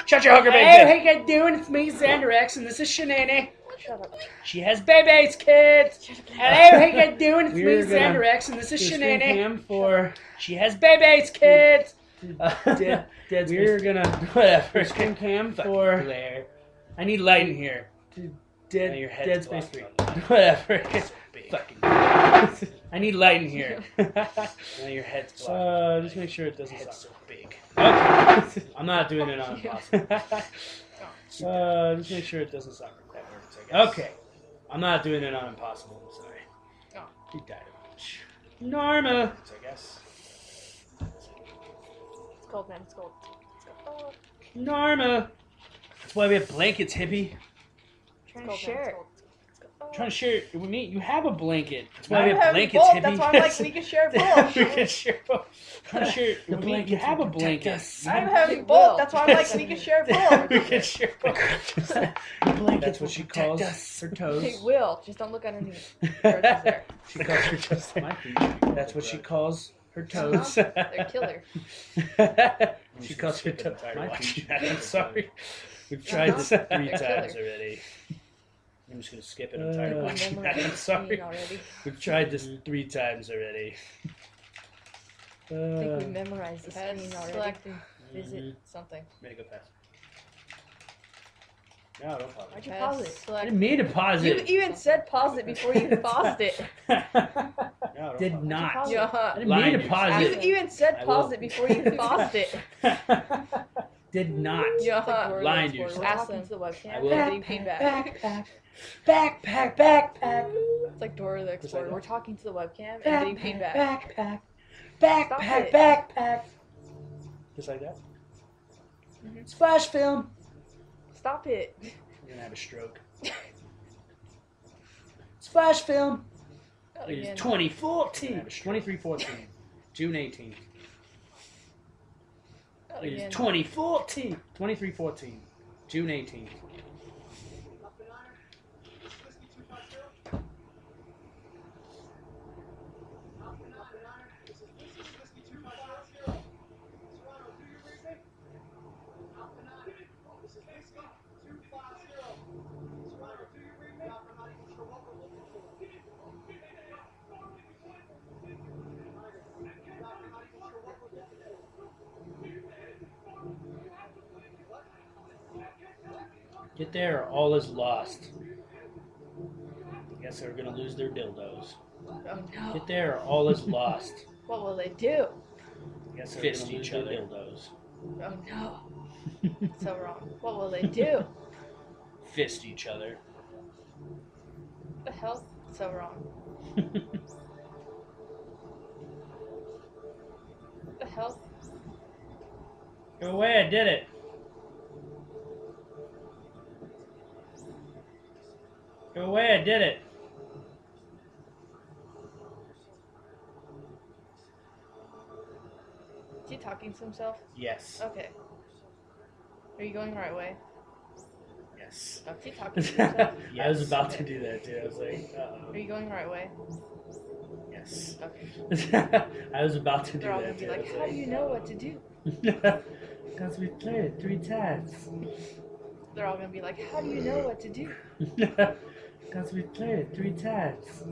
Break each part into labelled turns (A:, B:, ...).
A: Shut your hooker, baby.
B: Hey, how you doing? It's me, Zannderx, and this is Shenene.
C: Shut up.
B: She has babies, kids. Hello, how you doing? It's me, Zannderx, and this is Shenene.
A: For
B: She has babies, kids.
A: we're gonna whatever.
B: Screen cam
A: Fucking
B: for.
A: glare.
B: I need light in here.
A: Now your head's
B: Dead Space 3.
A: Whatever.
B: Fucking. I need light in here.
A: Now your head's
B: Just make sure it doesn't
A: Head's
B: suck.
A: so big.
B: Okay. I'm not doing it on impossible. Just make sure it doesn't suck.
A: That works, I guess.
B: Okay. I'm not doing it on impossible. I'm sorry.
C: Oh.
B: You died of much. Norma.
A: I guess.
C: It's cold, man. It's cold. It's cold. Oh.
B: Norma. That's why we have blankets, hippie.
C: Trying to share it.
B: Trying to share it with me. You have a blanket. That's
C: I
B: why we have
C: have
B: blankets,
C: both.
B: hippie.
C: That's why I'm like, we can share both.
B: We can share both. Trying to share it with me. You have a blanket.
C: I'm having both. That's why I'm like, we can share both.
B: We can share both. That's what she calls her toes.
C: They will. Just don't look underneath. There.
B: She calls her toes. That's what she calls her toes.
C: They're killer.
B: She calls her toes. I'm sorry. We've
C: tried
B: tried this
C: this
B: 3
C: They're
B: times
C: killer.
B: already.
A: I'm just gonna skip it. I'm tired of
B: Uh,
A: watching that.
B: I'm sorry.
C: Already.
B: We've tried this 3 times already.
C: I think we memorized the
D: Pass,
C: screen already.
D: selecting.
C: Visit something.
A: Ready to go fast. No, don't pause
C: Why'd
A: it.
C: you pause it?
B: I
D: Select.
B: didn't mean to pause
C: You
B: it.
C: even said pause it before you paused it.
A: No, don't
B: Did
A: pause
B: not.
C: pause
D: Yeah.
B: I didn't
A: Lying
B: mean to
A: to
B: pause
C: You
B: it.
C: even said
A: I
C: pause
A: will.
C: it before you paused it.
B: Did not.
D: Yeah.
B: Lying to
C: We're
B: yourself.
C: talking to the webcam.
A: I will.
C: We're getting feedback.
B: Backpack.
C: It's like Dora the Explorer. We're talking to the webcam and getting feedback.
B: Backpack.
A: Just like that.
B: Splash film.
C: Stop it.
A: I'm gonna have a stroke.
B: Splash film.
C: Not
B: It is
C: again.
B: 2014. 2314. June 18th.
C: Not
B: It
C: again.
B: is 2014. 2314. June 18th. Get there or all is lost. I guess they're gonna lose their dildos.
C: Oh no.
B: Get there or all is lost.
C: What will they do?
B: I guess they're
A: Fist
B: gonna lose
A: each
B: their
A: other.
B: dildos.
C: Oh no. So wrong. What will they do?
A: Fist each other.
C: The hell? So wrong. The hell?
B: Go away, I did it. Go away, I did it.
C: Is he talking to himself?
B: Yes.
C: Okay. Are you going the right way?
B: Yes.
C: Oh, is he talking to himself?
B: I was about to do that too. I was like,
C: Are you going the right way?
B: yes.
C: Okay.
B: I was about to do
C: They're all gonna
B: that
C: be
B: too.
C: like, how do you know what to do?
B: Because we played it 3 times.
C: They're all gonna be like, how do you know what to do?
B: Because we played it 3 times.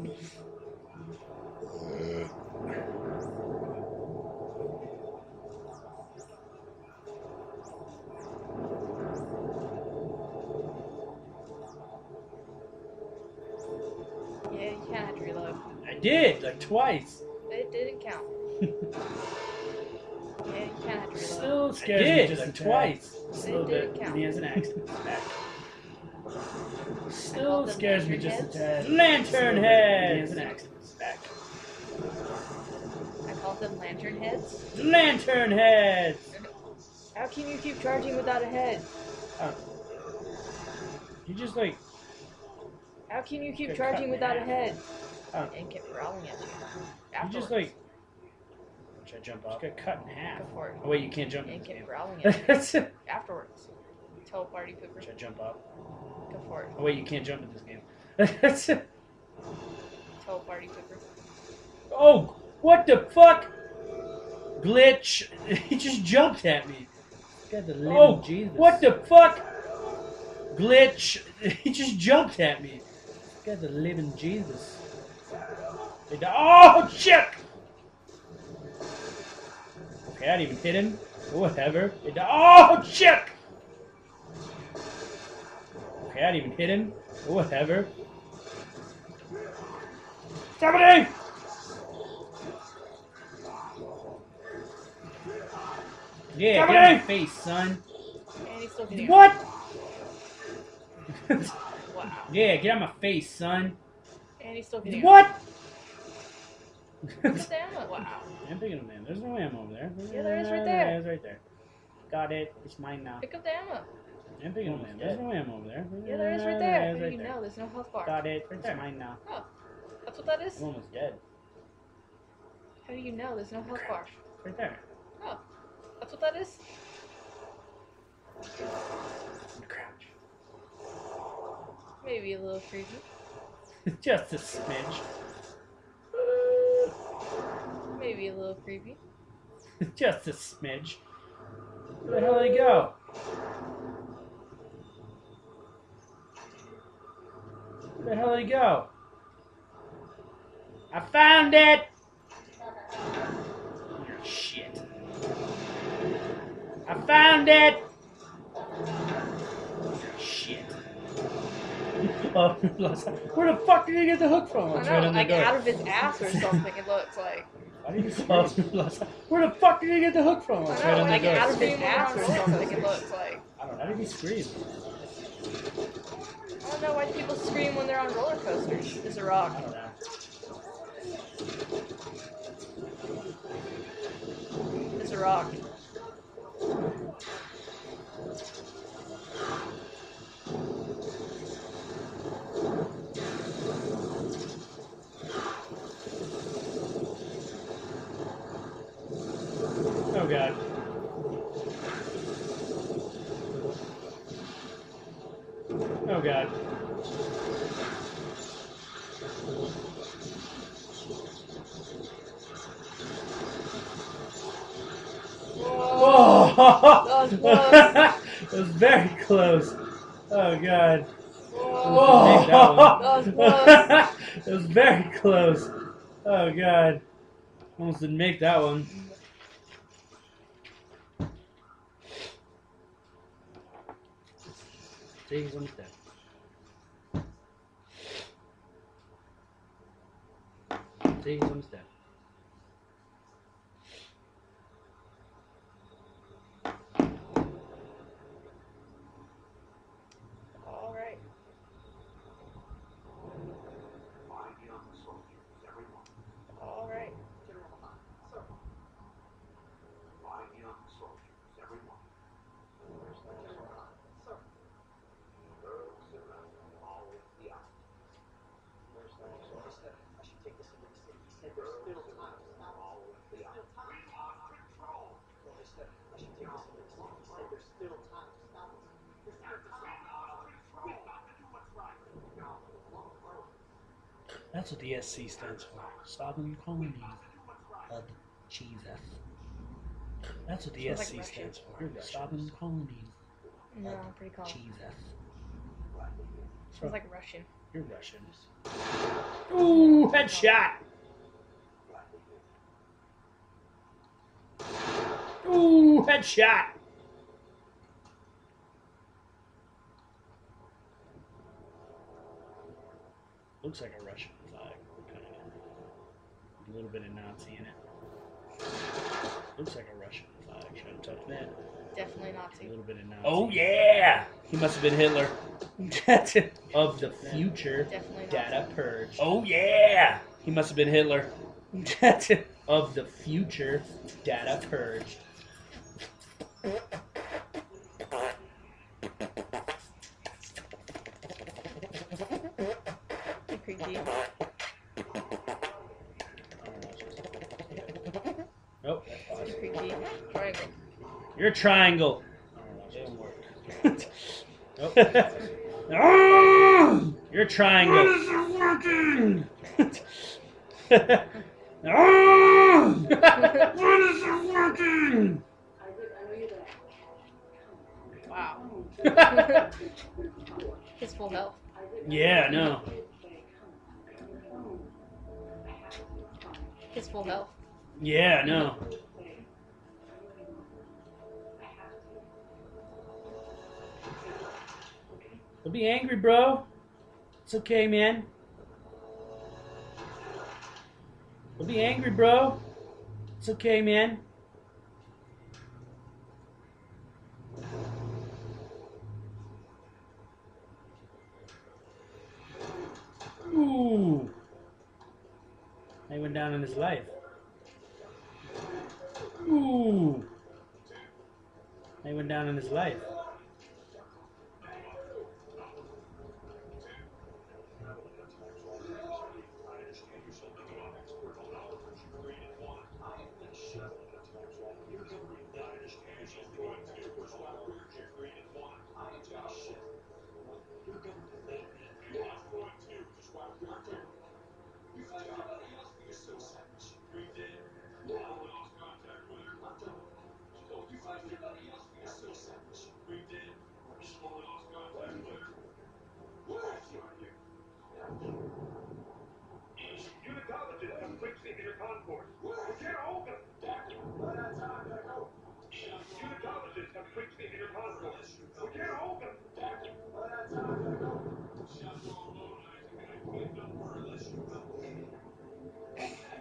C: Yeah, you can't have to reload.
B: I did, like twice.
C: It didn't count. Yeah, you can't have to reload.
A: Still
B: I
A: scares me
B: did,
A: just
B: like
A: a tad.
B: twice.
A: Just a
C: It
A: little bit.
C: didn't count.
A: And he has an accident. Back.
C: called
A: Still
C: them
A: scares me
C: lantern
A: just a
C: heads?
A: tad.
B: Lantern
A: Just a little bit.
B: heads.
A: And he has an accident. Back.
C: I called them lantern heads.
B: Lantern heads.
C: How can you keep charging without a head?
B: You just like
C: How can you keep
B: Get
C: charging
B: cut in
C: without a
B: half.
C: head?
B: Oh.
C: And kept growling at you.
B: you
C: Afterwards.
B: just like
A: Should I jump
B: just
A: off?
B: got cut in half.
C: Go for it.
B: Oh wait, you can't jump in
C: And
B: this
C: kept
B: game.
C: growling at you.
B: Oh
C: Afterwards. Tell party pooper.
A: Should I jump off?
C: Go for it.
B: wait, you can't jump in this game.
C: Tell party pooper.
B: Oh, what the fuck? Glitch! He just jumped at me. Got the living
A: Oh,
B: Jesus.
A: what the fuck? Glitch. He just jumped at me.
B: Got the living Jesus.
A: Oh, shit! Okay, I didn't even hit him. Whatever. Oh, shit! Okay, I didn't even hit him. Whatever. Somebody!
B: Yeah,
A: Somebody!
B: get in my face, son.
C: And he's still getting
A: What?
C: Wow.
B: Yeah, get out my face, son.
C: And he's still getting
A: What?
C: Pick up the ammo. Wow.
A: I'm picking him in. There's no ammo over there.
C: Yeah, there is right there.
A: There is right there. Got it. It's mine now.
C: Pick up the ammo.
A: I'm picking him in. There's no ammo over there.
C: Yeah, there is right there.
A: There
C: How
A: is
C: do
A: right
C: you
A: there.
C: know? There's no health bar.
A: Got it.
C: Right
A: It's
C: there.
A: mine now.
C: Oh, that's what that is?
A: I'm almost dead.
C: How do you know? There's no health bar.
A: Right there.
C: Oh, that's what that is?
A: Crouch.
C: Maybe a little creepy.
A: Just a smidge.
C: Maybe a little creepy.
A: Just a smidge. Where the hell did he go? Where the hell did he go? I found it! Oh, shit. I found it! Oh, shit. Oh, where the fuck did he get the hook from?
C: I
A: It's
C: know,
A: right on the
C: like
A: door.
C: out of his ass or something, it looks like.
A: Why did you where the fuck did he get the hook from?
C: I
A: It's
C: know,
A: right on the
C: like
A: door.
C: out of his ass or something, it looks like.
A: I don't know. How did he scream?
C: I don't know, why do people scream when they're on roller coasters? It's a rock.
A: I don't know.
C: It's a rock.
A: Oh god. Oh god.
C: That was close.
A: It was very close. Oh god.
C: Whoa.
A: That
C: That was close.
A: It was very close. Oh god. Almost didn't make that one. See, he's almost dead. See, he's almost dead.
C: All right. All right.
A: That's what the SC stands for. Sovereign Colony of Jesus. That's what the
C: Sounds like
A: SC
C: Russian.
A: stands for. Sovereign Colony
C: No,
A: of
C: I'm pretty calm.
A: Jesus.
C: Sounds like Russian.
A: You're Russian. Ooh, headshot! Ooh, headshot! Looks like a Russian flag. Kind of. A little bit of Nazi in it. Looks like a Russian flag. Should have tucked that.
C: Definitely
A: A
C: Nazi.
A: little bit of Nazi.
B: Oh yeah!
A: He must have been Hitler. Of the future
C: Definitely Nazi.
A: data purged.
B: Oh yeah!
A: He must have been Hitler. Of the future data purged.
C: Creepy.
A: Nope, that's pause.
C: Creepy. Triangle.
A: You're a triangle. Didn't work. Nope. You're a triangle.
B: What is it working? What is it working?
C: Wow. His full health.
A: Yeah, no.
C: His full health.
A: Yeah, no. Don't be angry, bro. It's okay, man. Don't be angry, bro. It's okay, man. Ooh. He went down in his life. Ooh. He went down in his life.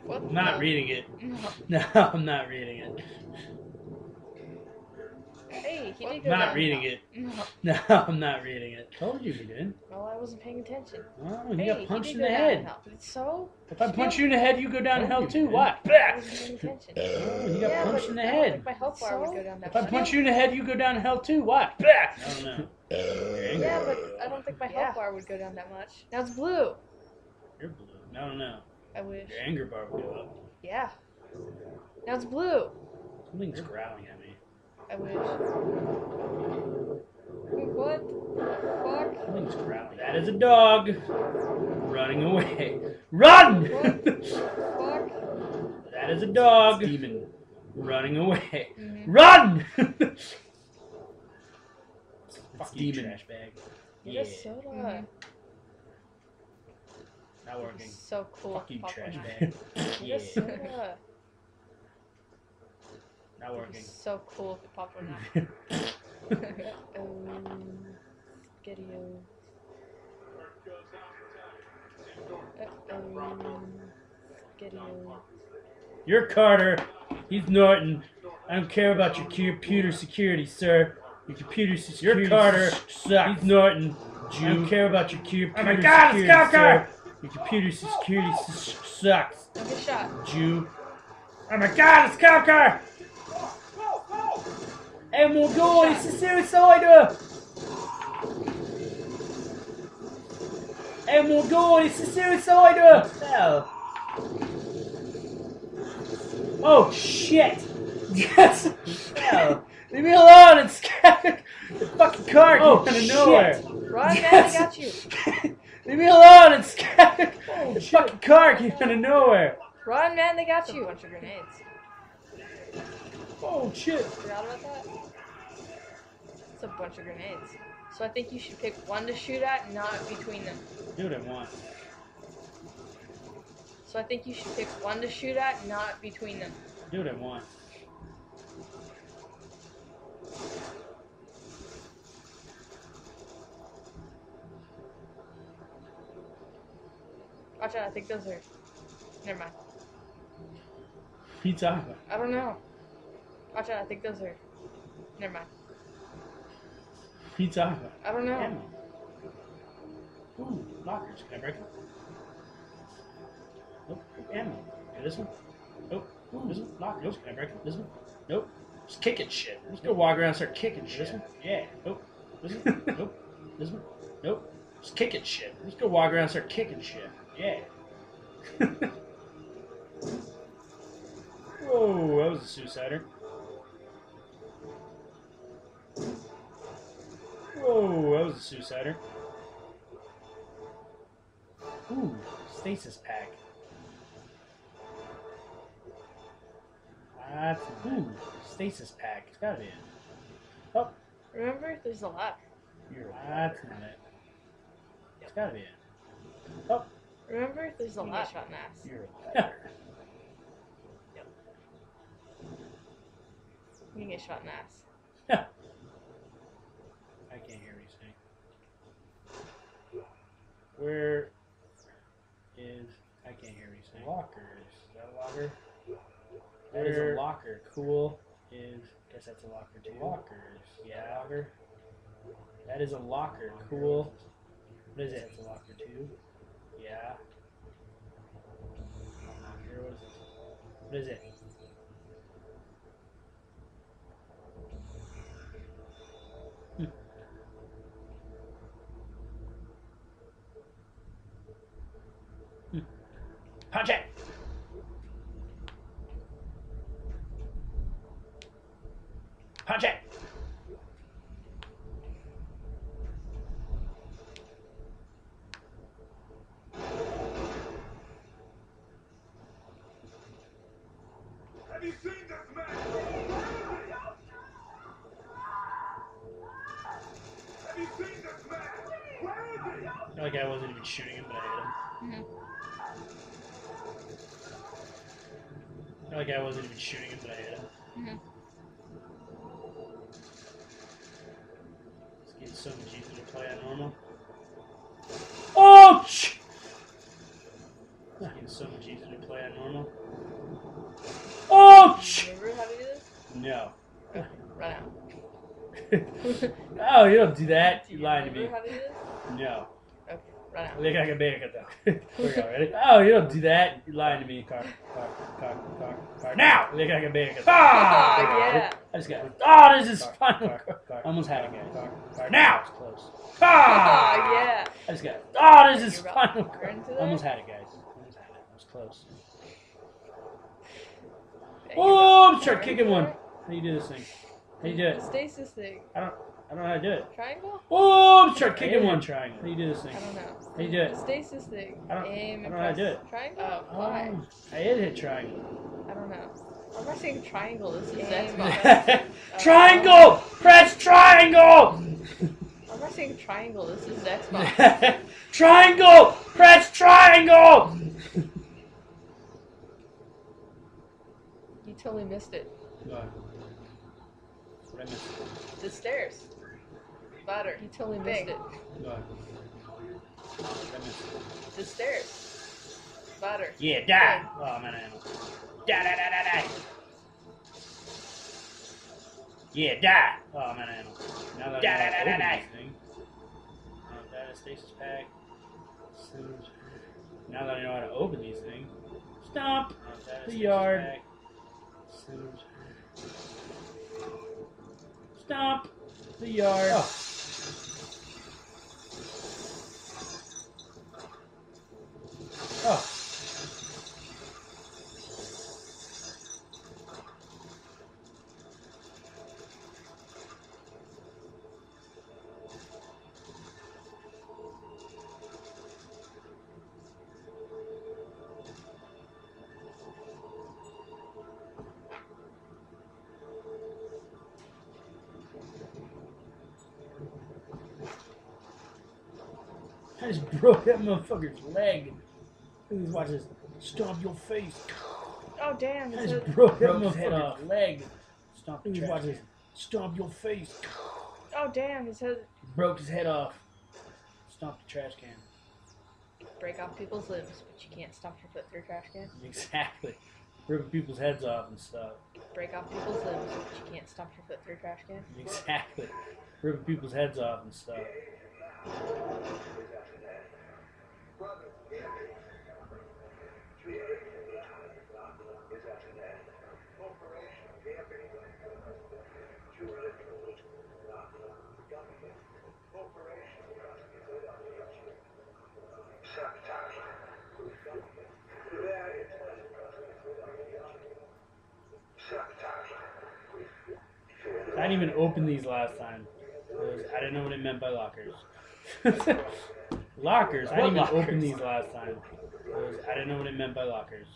C: What?
A: I'm not reading it.
C: No.
A: No, I'm not reading it.
C: Hey, he did
A: I'm
C: go
A: not
C: down.
A: reading it.
C: No.
A: No, I'm not reading it. Told you he did.
C: Well, I wasn't paying attention.
A: Oh, he
C: Hey,
A: got punched
C: he
A: in
C: did
A: the
C: go down
A: head.
C: hell. So?
A: If I punch you in the head, you go down to hell too.
B: man.
A: What?
C: I wasn't paying attention.
A: Oh, he got
C: Yeah,
A: punched
C: but
A: in the
C: I don't
A: head.
C: think my health bar would go down that
A: If I
C: much.
A: punch you in the head, you go down to hell too. What? I don't know.
C: Yeah, but I don't think my health bar would go down that much. Now it's blue.
A: You're blue. I don't know.
C: I wish.
A: Your anger bar would go up.
C: Yeah. Now it's blue.
A: Something's growling at me.
C: I wish. What? Fuck.
A: Something's growling. That is a dog running away. Run!
C: Fuck.
A: That is a dog. Demon running away.
C: Mm-hmm.
A: Run! Fuck you,
B: demon.
A: trash bag.
C: Get a soda.
A: Not
C: It's
A: working.
C: so cool.
A: Fuck you,
C: Pop
A: trash
C: one.
A: bag.
C: Get
A: Yeah.
C: a soda.
A: Not working.
C: It's so cool if it popped one. Spaghetti-o. Spaghetti-o.
A: You're Carter. He's Norton. I don't care about your computer security, sir. Your computer security. You're Carter. Sucks. He's Norton. I don't care about your computer
B: Oh my God,
A: security,
B: it's Scout Car!
A: sir. Your computer security sucks.
C: Don't get shot.
A: Jew.
B: Oh my God, it's cop car!
A: Hey, Mongol, it's a suicide! Hey, Mongol, it's a suicide! Oh, shit! Yes! Hell. Leave me alone! It's scared! The fucking car came out of nowhere!
C: Run, man,
A: Yes.
C: I got you.
A: Leave me alone! It's scared! The fucking car came out of nowhere!
C: Run, man, they got you. Bunch of grenades.
A: Oh, shit!
C: Forgot about that? It's a bunch of grenades. So I think you should pick one to shoot at, not between them.
A: Do what I want.
C: So I think you should pick one to shoot at, not between them.
A: Do what I want.
C: Watch out, I think those are... Never mind.
A: What are you talking about?
C: I don't know. Watch out, I think those are... Never mind.
A: What are you talking about?
C: I don't know.
A: Ammo. Ooh, lockers. Can I break them? Nope. Ammo. Okay, this one. Nope. Ooh, this one. Lockers. Nope. Can I break them? This one. Nope. Just kicking shit. Let's go walk around and start kicking shit. This one. Yeah. Nope. This one. Nope. This one. Nope. Just kicking shit. Let's go walk around and start kicking shit. Yeah. Whoa, that was a suicider. Whoa, that was a suicider. Ooh, stasis pack. That's ooh, stasis pack. It's gotta be it. Oh,
C: Remember, there's a lock.
A: That's not it. It's gotta be it. Oh.
C: Remember, there's a lock on ass.
A: You're a liar.
C: You can get shot in the ass.
A: I can't hear what you're saying. Where is... I can't hear what you're saying. Lockers. Is that a locker? That is a locker. Cool is... Guess that's a locker too. Lockers. Yeah. Locker. That is a locker. Cool. What is it? It's a locker too. Yeah. What is it? Punch it! Punch it!
D: Have you seen this man? Have you seen this man? Where is he?
A: I feel like I wasn't even shooting him, but I hit him. I feel like I wasn't even shooting him, but I hit him. It's getting so much easier to play on normal. Oh! It's getting so much easier to play on normal. Oh!
C: Remember how to do this?
A: No.
C: Okay, run out.
A: Oh, you don't do that. You lied to me.
C: Remember how to do this?
A: No.
C: Okay, run out.
A: I think I can make it though. Here we go, ready? Oh, you don't do that. You lying to me. Car. Now! I think I can make it. Ah!
C: Oh, yeah.
A: I just got it. Oh, this is fun. Almost had it, guys. Now! It's close. Ah!
C: Oh, yeah.
A: I just got it. Oh, this is
C: You're about to
A: fun.
C: burn into that?
A: Almost had it, guys. Almost had it. It was close.
C: Okay,
A: Oh,
C: you're
A: I'm start
C: about to
A: kicking
C: burn
A: one.
C: into
A: How do you do this thing? How do you do
C: it.
A: it?
C: The stasis thing.
A: I don't know how to do it.
C: Triangle?
A: Oh, I'm start kicking one. Triangle. How do you do this thing?
C: I don't know.
A: How do you do
C: The
A: it?
C: stasis thing.
A: I don't
C: Aim
A: know
C: and
A: how to
C: press
A: do it.
C: triangle? Oh, why?
A: I did hit triangle.
C: I don't know. I'm not saying triangle. This is
A: Aim.
C: Xbox.
A: Triangle! Press triangle!
C: I'm not saying triangle. This is Xbox.
A: Triangle! Press triangle!
C: You totally missed it.
A: What? What I missed?
C: The stairs. Butter. You totally missed it.
A: What? What I missed?
C: The stairs. Butter.
A: Yeah, die! Oh, man, I know. Die. Yeah, die! Oh, man, I know. Now that I know how to open this thing. Data stasis pack. Now that I know how to open these things. Stomp! The yard. Stomp! The yard. Oh. Oh. I just broke that motherfucker's leg. Please watch this. Stomp your face.
C: Oh, damn.
A: I
C: It's
A: just
C: a...
A: broke that motherfucker's leg. Stomp the trash. Watch this. Stomp your face.
C: Oh, damn. His head...
A: Broke his head off. Stomp the trash can.
C: Break off people's limbs, but you can't stomp your foot through a trash can.
A: Exactly. Ripping people's heads off and stuff.
C: Break off people's limbs, but you can't stomp your foot through a trash can.
A: Exactly. Ripping people's heads off and stuff. I didn't even open these last time. I didn't know what it meant by lockers. Lockers? I didn't even open these last time. I didn't know what it meant by lockers.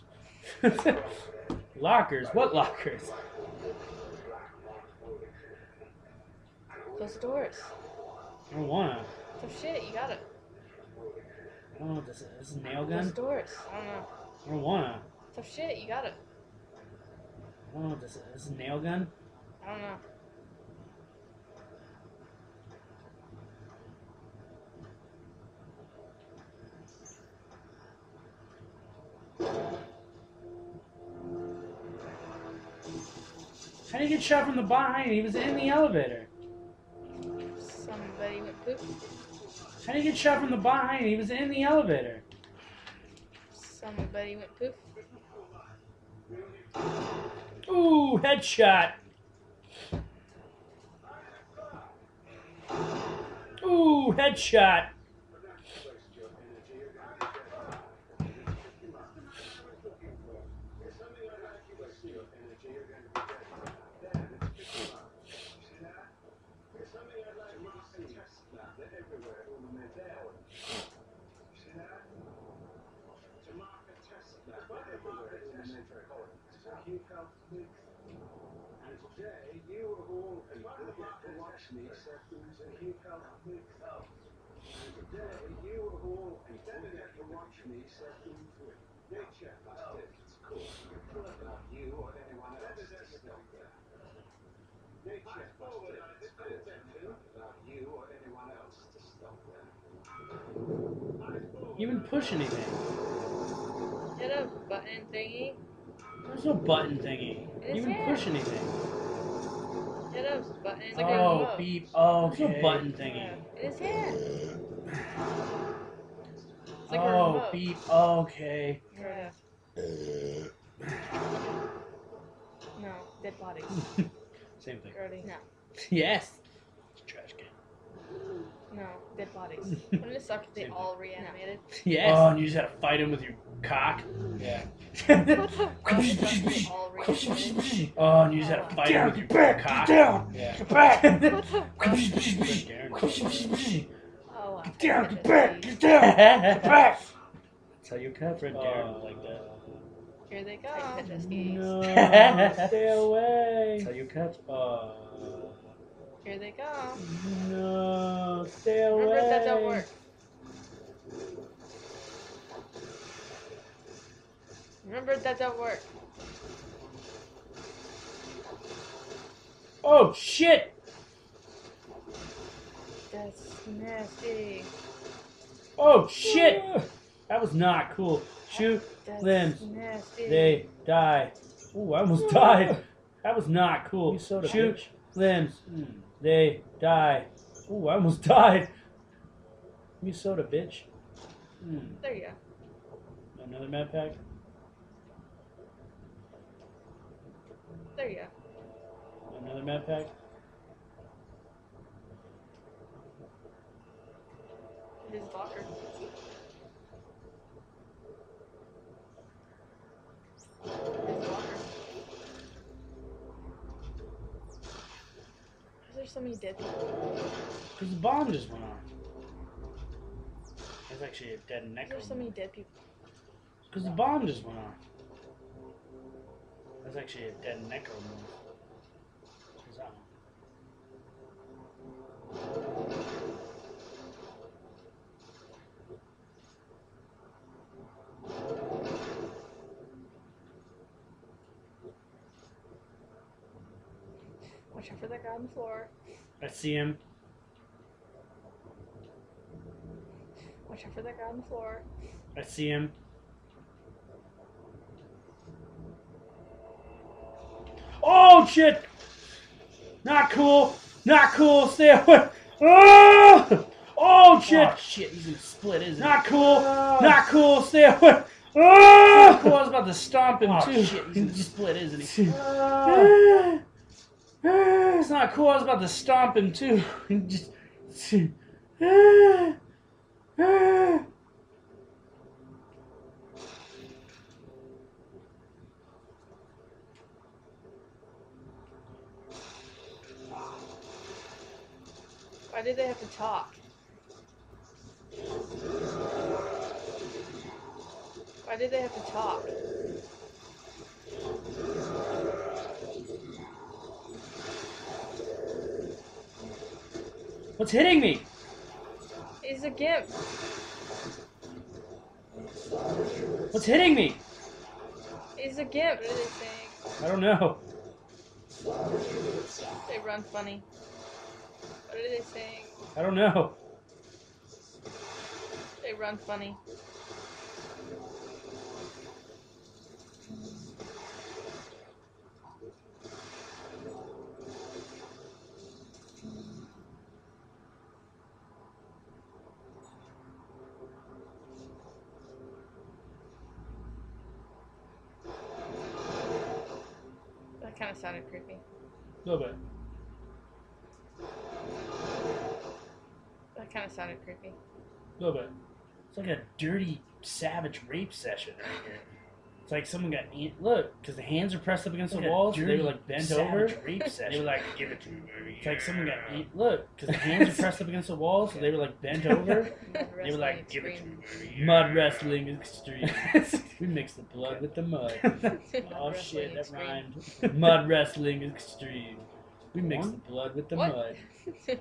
A: Lockers? What lockers?
C: Close the doors.
A: I don't wanna.
C: So shit, you got it.
A: I don't know what this is. This is a nail
C: Close
A: gun?
C: the doors. I don't know.
A: I don't wanna.
C: So shit, you got it.
A: I don't know what this is. This is a nail gun?
C: I don't know.
A: How did he get shot from the behind? He was in the elevator.
C: Somebody went poop.
A: How did he get shot from the behind? He was in the elevator.
C: Somebody went poof.
A: Ooh, headshot. Ooh, headshot. You didn't push anything.
C: Hit a button thingy.
A: There's no button thingy.
C: It
A: You
C: is
A: didn't
C: here.
A: push anything.
C: Hit a button. It's like a
A: Oh,
C: remote.
A: beep. Oh,
B: Okay.
A: there's no button thingy.
C: Yeah, it is here. It's like a
A: Oh,
C: remote.
A: beep. Okay.
C: Yeah. No, dead bodies.
A: Same thing.
C: Grody. No,
A: Yes. It's a trash can.
C: no, dead bodies. Wouldn't it suck if they
A: Same thing.
C: all reanimated?
A: Yes. Oh, and you just had to fight him with your cock? Yeah.
C: Wouldn't it suck if they all reanimated?
A: Oh, and you just had to fight him with your cock?
B: Get down!
A: Yeah.
B: Get back!
C: What the fuck?
A: That's
C: Oh, wow.
B: Get down! Get back! Get down! Get back!
A: how you cut Fred Darren like that.
C: Here they go.
A: No, stay away. That's how you cut.
C: Here they go.
A: No, stay away.
C: Remember that don't work. Remember that don't work.
A: Oh, shit.
C: That's nasty.
A: Oh, shit. That was not cool. Shoot
C: That's
A: limbs.
C: nasty.
A: They die. Ooh, I almost died. That was not cool.
B: You soda
A: Shoot
B: bitch.
A: limbs. They die. Ooh, I almost died. You soda, bitch.
C: There you go.
A: Another med pack.
C: There you go.
A: Another med pack.
C: His locker. His locker. Why is there so many dead people?
A: Because the bomb just went off. That's actually a dead
C: Why
A: neck.
C: is there so many dead people?
A: Because the bomb just went off. That's actually a dead neck move. What's that
C: Watch out for that guy on the floor.
A: I see him.
C: Watch out for that guy on the floor.
A: I see him. Oh shit! Not cool. Not cool. Stay away. Oh! Oh shit!
B: Oh, shit, he's gonna split, isn't he?
A: Not cool. Not cool. Stay away. Oh!
B: Cool, I was about to stomp him,
A: Oh,
B: too.
A: shit,
B: He's gonna split, isn't he?
A: It's not cool. I was about to stomp him too. Just.
C: Why did they have to talk? Why did they have to talk?
A: What's hitting me?
C: He's a gimp.
A: What's hitting me?
C: He's a gimp. What are they saying?
A: I don't know.
C: They run funny. What are they saying?
A: I don't know.
C: They run funny. That kind of sounded creepy.
A: A little bit.
C: That kind of sounded creepy.
A: A little bit. It's like a dirty, savage rape session right here. It's like someone got look, because the hands are pressed up against the walls. They were like bent over. Rape session. They were like, "Give it to me, baby." It's like someone got look, because the hands are pressed up against the walls. So they were like bent over. They were like, "Give it to me, baby." Mud wrestling extreme. We mixed the blood with the mud. Oh shit, that rhymed. Mud wrestling extreme. We mixed the blood with the mud.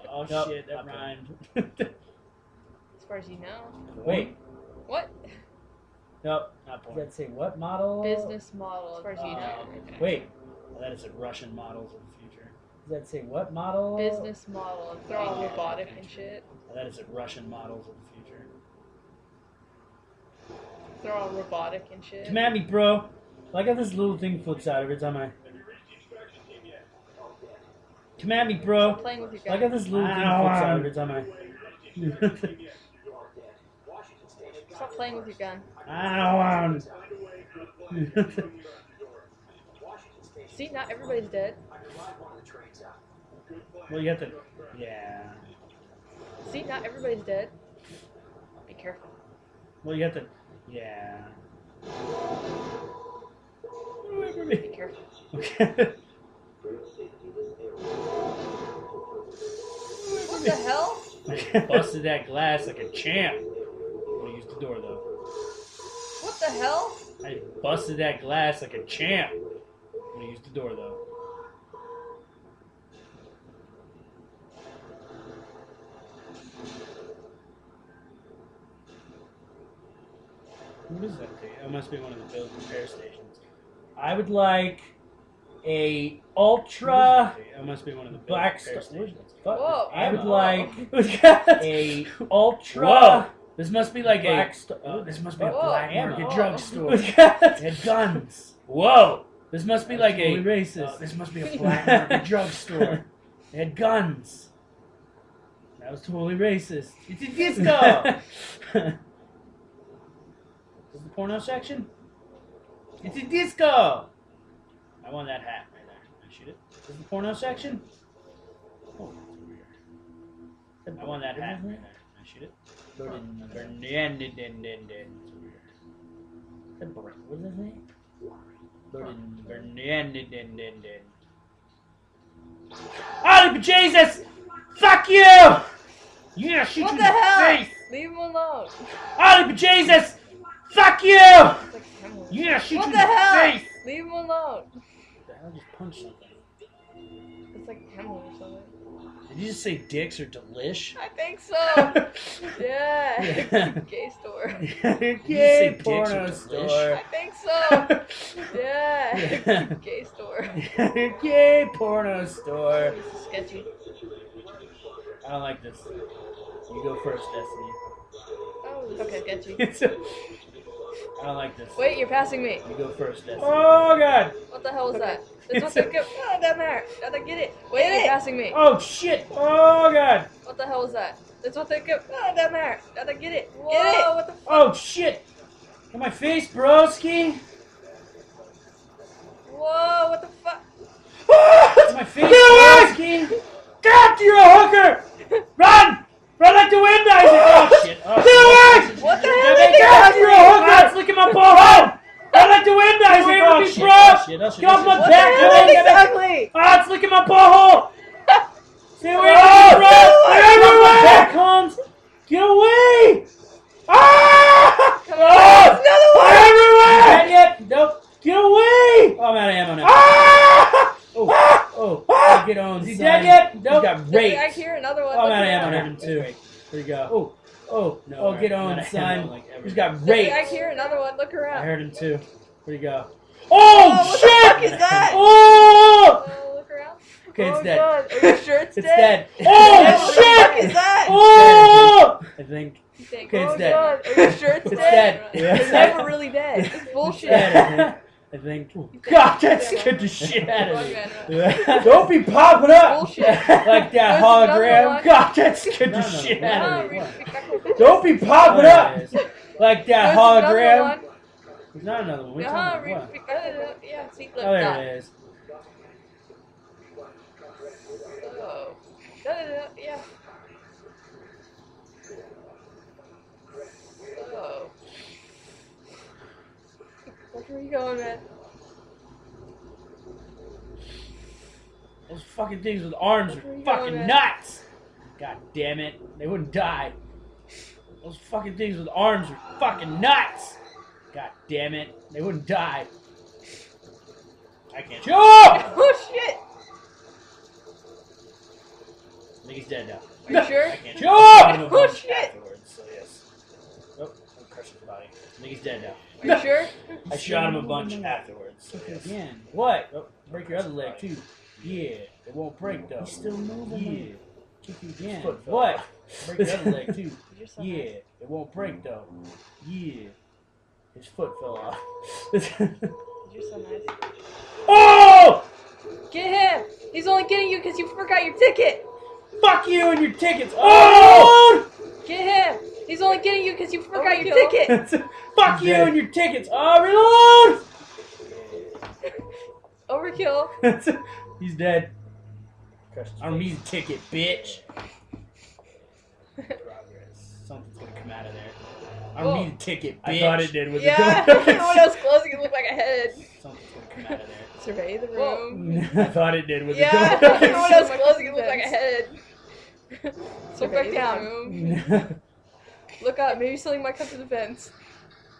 A: Oh shit, that rhymed.
C: As far as you know.
B: Wait.
C: What?
A: Nope, not
B: Does
A: porn.
B: that say what model?
C: Business model, as far as you know.
B: Wait.
A: That is a Russian models of the future.
B: Does that say what model?
C: Business model. They're all robotic and shit.
A: That is a Russian models of the future.
C: They're all robotic and shit.
A: Come at me, bro. I got this little thing flips out every time I. Come at me, bro.
C: Stop playing with your
A: I
C: gun.
A: got this little thing flips out every time I.
C: Stop playing with your gun. See, not everybody's dead.
A: Well, you have to. Yeah.
C: See, not everybody's dead. Be careful.
A: Well, you have to. Yeah.
C: Be careful.
A: Okay.
C: What the hell?
A: Busted that glass like a champ. I'm gonna use the door though.
C: What the hell?
A: I busted that glass like a champ. I'm gonna use the door though. What is that thing? It must be one of the build repair stations.
B: I would like a ultra
A: It must be one of the build
B: black
A: repair
B: star.
A: stations.
C: Whoa.
B: I would
C: Whoa.
B: like a ultra
A: Whoa! This must be like
B: black
A: a.
B: star.
A: This must be a
C: Whoa.
A: black
B: Ammo.
A: market
C: Whoa.
A: drugstore. It had guns. Whoa! This must be like
B: Totally
A: a.
B: racist.
A: This must be a black market drugstore. It had guns.
B: That was totally racist.
A: It's a disco. Is the porno section? It's a disco. I want that hat right there. Can I shoot it? Is the porno section? Oh, that's weird. I want that hat right there. Can I shoot it?
B: What is his name?
A: Oh, Jesus! Fuck you! Yeah, shoot
C: What
A: you
C: the
A: in the
C: hell?
A: face!
C: Leave him alone.
A: Oh, Jesus! Fuck you!
C: It's like Hemingway.
A: Yeah, shoot
C: What
A: you
C: the
A: in the
C: hell?
A: face!
C: Leave him alone.
A: The hell just punched something.
C: It's like Hemingway or something.
A: Did you just say dicks or delish?
C: I think so. Yeah.
A: Yeah.
C: Gay store.
A: Gay
B: porno store.
C: I think so. Yeah.
A: Yeah.
C: Gay store.
B: Gay porno store.
C: This is sketchy.
A: I don't like this. You go first, Destiny.
C: Oh, this is sketchy.
A: I don't like this.
C: Wait, you're passing me.
A: You go first, Destiny.
B: Oh god.
C: What the hell was that? That's what they go. Oh, down there. Gotta get it. Wait, you're passing me.
B: Oh shit. Oh god.
C: What the hell was that? That's what they go. Oh, down there. Gotta get it.
B: Whoa,
C: Get it. What the fuck?
B: Oh shit.
A: In my face, broski!
C: Whoa, what the fuck?
A: In my face, broski!
B: God, you're a hooker. Run. Run like the wind, Isaac.
A: Oh, shit. Oh,
C: What the hell
A: shit.
C: did
B: God,
C: you
B: you're a
C: do?
B: hooker. It's licking my butthole. Run like the wind, Isaac.
A: Oh,
B: Oh,
A: shit.
B: bro.
A: Oh, shit. Oh, shit.
B: Get off my
C: What the
B: back.
C: hell
B: Come on, get back.
C: exactly?
B: Oh, it's licking my butthole. Stay away
A: Oh,
B: from me, bro. Get off my back, Holmes. Get away. Ah!
C: Come on. There's another one.
B: Everywhere.
A: Dead yet? Nope.
B: Get away.
A: Oh, I'm out of ammo now.
B: Ah!
A: Oh,
B: Ah!
A: oh.
B: Ah!
A: Get on,
B: Is he
A: son.
B: dead yet?
A: He
B: Nope.
A: got
C: I
A: raped.
C: hear another one.
B: Oh, I'm out of
C: around.
B: ammo
A: I
B: now.
A: heard him too.
B: Where'd he go? Oh,
A: No,
B: oh, get
A: I'm
B: on,
A: out of
B: son.
A: ammo, like,
B: He's got
C: Back
B: raped.
C: here, another one. Look around.
A: I heard him too.
B: Where'd he go?
C: Oh,
B: Oh,
C: what the
B: shit!
C: fuck is that?
B: Oh!
C: Oh, look around.
B: Okay, it's
C: Oh,
B: dead.
C: God. Are you sure it's
B: It's
C: dead?
B: dead. Oh,
C: What the fuck is
B: shit!
C: that?
B: Oh!
A: I think.
C: You think,
B: Okay, it's
C: oh,
B: dead.
C: God. Are you sure it's
B: It's
C: dead?
B: dead.
A: Yeah.
C: It's never really dead. It's bullshit.
B: dead.
A: I think.
B: God, that scared the shit out of me.
C: Bullshit.
B: Don't be popping up
C: Bullshit.
B: like that
C: There's another
B: hologram.
C: one.
B: God, that scared the
A: No,
B: shit
A: no,
B: out of me.
A: What?
B: Don't be popping
A: Oh,
B: up
A: there it is.
B: like that
C: There's
B: hologram.
C: another one.
A: There's not another one. What are you talking about? What?
C: Yeah, see, look,
A: Oh, there
C: dot.
A: it is.
C: So, yeah. So, where are you going, man?
A: Those fucking things with arms
C: Where
A: are
C: you
A: fucking
C: going at?
A: nuts. God damn it. They wouldn't die. Those fucking things with arms are fucking nuts. God damn it. They wouldn't die. I can't. Sure! I
C: Oh shit!
A: think he's dead now.
C: Are you sure?
A: I can't.
B: Sure!
A: Shot him a
C: Oh,
A: bunch
C: shit.
A: afterwards, so yes. Oh, I'm crushing his body. I think he's dead now.
C: Are you sure?
A: I shot him a bunch afterwards. So yes.
B: Again. What? Oh, break your other leg too. Yeah, it won't break though.
A: He's still moving.
B: Yeah. Kick you again.
A: Foot fell
B: What?
A: off.
B: Break your other leg too.
C: You're so
B: Yeah,
C: nice.
B: it won't break though. Yeah.
A: His foot fell off.
C: You're so nice.
B: Oh!
C: Get him! He's only getting you because you forgot your ticket!
B: Fuck you and your tickets. Oh!
C: Get him! He's only getting you because you forgot your
B: Overkill.
C: ticket!
B: Fuck
A: He's
B: you
A: dead.
B: and your tickets. Oh,
C: Overkill.
B: reload! He's dead.
A: Crushed his
B: I don't
A: face.
B: need a ticket, bitch.
A: Progress. Something's gonna come out of there.
B: I don't
C: Whoa.
B: need a ticket, bitch.
A: I thought it did with
C: Yeah,
A: the
C: when I was closing, it looked like a head.
A: Something's gonna come out of there.
C: Survey the room.
A: I thought it did with
C: Yeah,
A: the
C: when I was closing, it looked like a head. Look
E: Survey
C: back
E: the
C: down.
E: room.
C: Look up. Maybe something might come to the fence.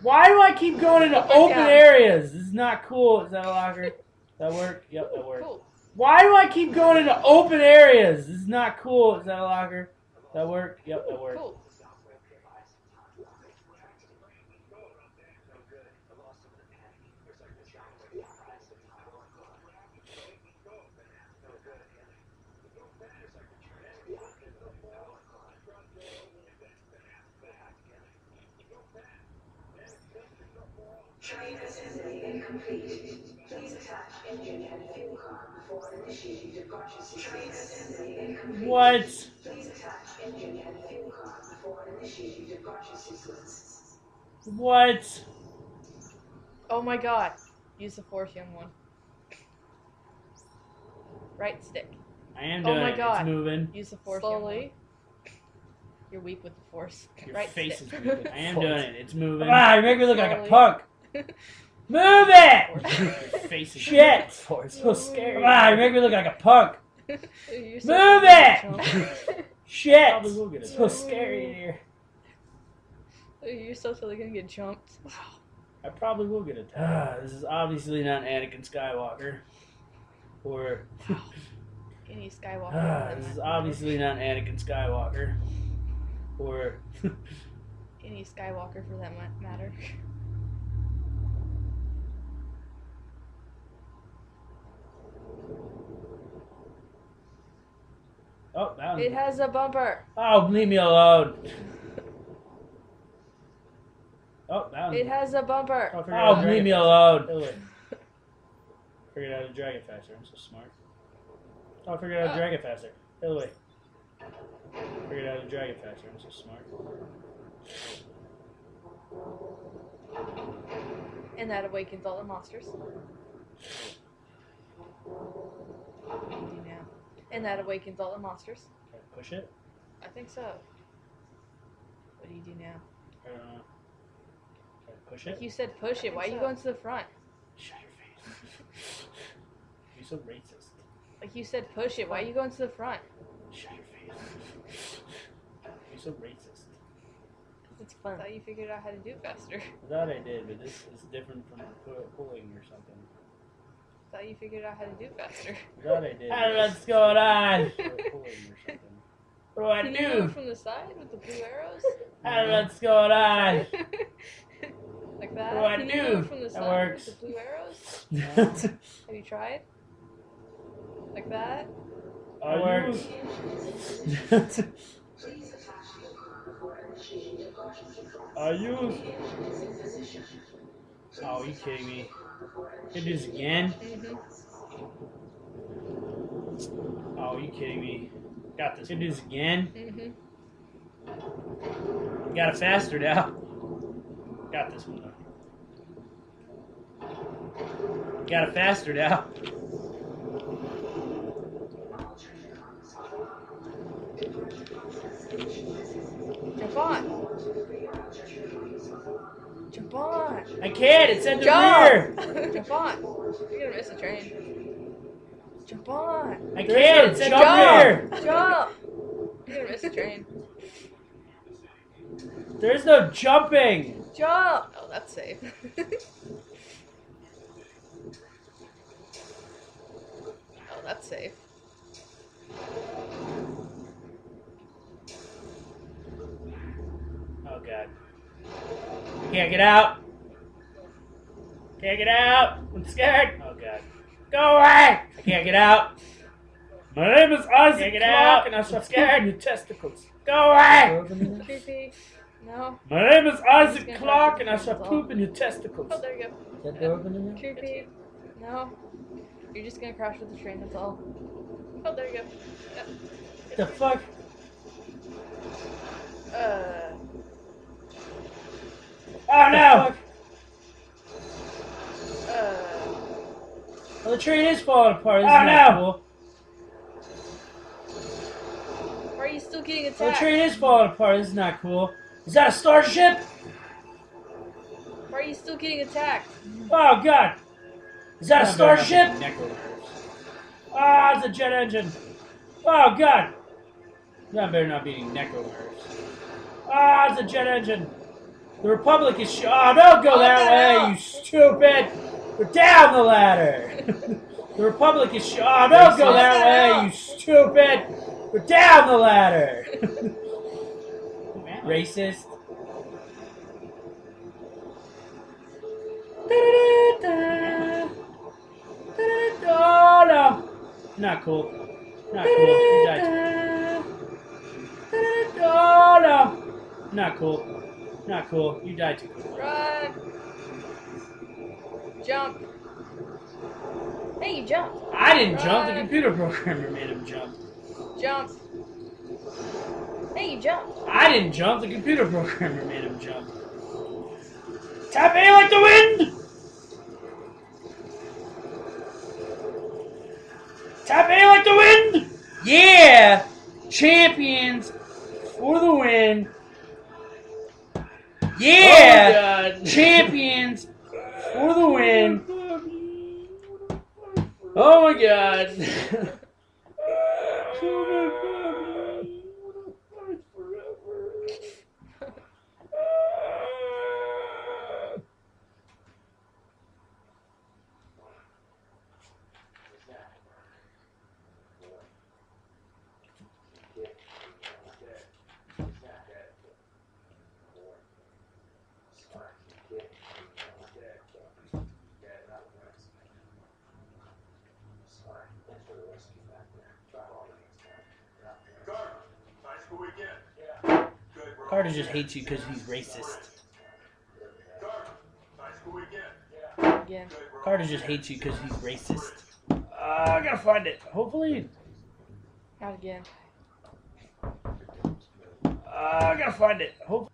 B: Why do I keep going into
C: Look back
B: open
C: down.
B: areas? This is not cool. Is that a locker? Does that work? Yep, that worked.
C: Cool.
B: Why do I keep going into open areas? This is not cool. Is that a locker? That worked? Yep, that worked.
C: Cool.
F: Train assembly incomplete. Please attach engine and fuel car before initiating departure sequence. Train assembly incomplete.
B: What?
F: Please attach engine and fuel car before initiating departure sequence.
B: What?
C: Oh my god. Use the force, young one. Right stick.
B: I am
C: Oh
B: doing
C: my
B: it.
C: God.
B: It's moving.
C: Use the force, young one.
E: Slowly.
C: You're weak with the force.
A: Your
C: right
A: face
C: stick.
A: is weak with
B: I am
A: force.
B: doing it. It's moving.
A: Ah,
B: you make me look like a
C: Slowly.
B: punk. Move it!
A: Your face is
B: Shit!
A: Force. So scary.
B: Ah, you make me look like a punk.
C: You're
B: Move
C: it!
B: Shit!
A: Probably will get
B: It's
A: it.
B: so scary in here.
C: You're so totally gonna get jumped.
A: I probably will get attacked.
B: Ah, this is obviously not Anakin Skywalker. Or
C: Any Skywalker.
B: this is obviously not Anakin Skywalker. Or
C: Any Skywalker for that matter.
A: Oh, that
C: It
A: one.
C: has a bumper.
B: oh, leave me alone.
A: Oh, that one.
C: It has a bumper.
A: Oh, I figured out how
B: Oh,
A: to
B: leave
A: drag
B: me
A: it.
B: alone.
A: Oh, wait. Figured out how to drag it faster. I'm so smart. Oh, I figured out how to drag it faster. Oh, wait. Figured out how to drag it faster. I'm so smart.
C: And that awakens all the monsters. What do you do now? And that awakens all the monsters.
A: Can I push it?
C: I think so. What do you do now?
A: I don't know. Can I push it?
C: Like you said push it. Why are you going to the front?
A: Shut your face. You're so racist.
C: Like you said push it. Why are you going to the front?
A: Shut your face. You're so racist.
C: It's fun. I thought you figured out how to do it faster.
A: I thought I did, but this is different from pulling or something.
C: I thought you figured out how to do it faster.
A: I thought I did.
B: How what's going on?
A: Pulling or something. What do I
C: Can you move
A: do?
C: from the side with the blue arrows?
A: I don't know what's going on.
C: Like that?
A: What do I
C: Can
A: do?
C: you move from the
A: That
C: side
A: works.
C: with the blue arrows? Have you tried? Like that?
A: That works.
F: Please attach fuel car before initiating departure sequence.
A: Are you?
F: Engine is in position.
A: Oh, you kidding me? Can do this again?
C: Mm-hmm.
A: Oh, you kidding me? Got this. Can do this again?
C: Mm-hmm.
A: Got it faster now. Got this one though. Got it faster now.
C: Jump on! Jump on!
A: I can't. It's in the
C: Jump!
A: rear.
C: Jump on! You're gonna miss the train. Jump on!
A: I can't. It's in the rear.
C: Jump! You're gonna miss the train.
A: There's no jumping.
C: Jump! Oh, that's safe. Oh, that's safe.
A: Oh god. Can't get out. Can't get out. I'm scared. Oh god. Go away. I can't get out. My name is Isaac
B: Take it
A: Clark,
B: out.
A: and I'm scared. Your testicles. Go away.
C: Creepy. No.
A: My name is Isaac
C: gonna
A: Clark,
C: have
A: and
C: to
A: I shall
C: cancel.
A: poop in your testicles.
C: Oh, there you go.
B: Is that door open in there?
C: Creepy. No. You're just gonna crash with the train, that's all. Oh, there you go. Yep.
A: The fuck? Oh no! Well, the train is falling apart. Isn't that cool?
C: Why are you still getting
A: Well, the
C: attacked?
A: train is falling apart. Isn't that cool? Is that a starship?
C: Why are you still getting attacked?
A: Oh god! Is that a starship?
B: Necro.
A: Ah, it's a jet engine. Oh god! That better not be any necro nerves. Ah, it's a jet engine. The Republic is oh, don't go that way, you stupid! We're down the ladder! The Republic is oh, don't go that way, you stupid! We're down the ladder! Racist. Oh no! Not cool. Not cool. You died. Oh no! Not cool. Not cool. You died too quickly.
C: Run! Jump! Hey, you jumped!
A: I didn't jump. The computer programmer made him jump.
C: Jump! Hey, you jumped!
A: I didn't jump. The computer programmer made him jump. Tap A like the wind! Tap A like the wind! Yeah! Champions for the win. Yeah!
B: Oh,
A: Champions for the win.
B: oh my god.
A: Carter just hates you because he's racist.
C: Again.
A: Carter just hates you because he's racist. I gotta find it. Hopefully.
C: Not again.
A: I gotta find it. Hopefully.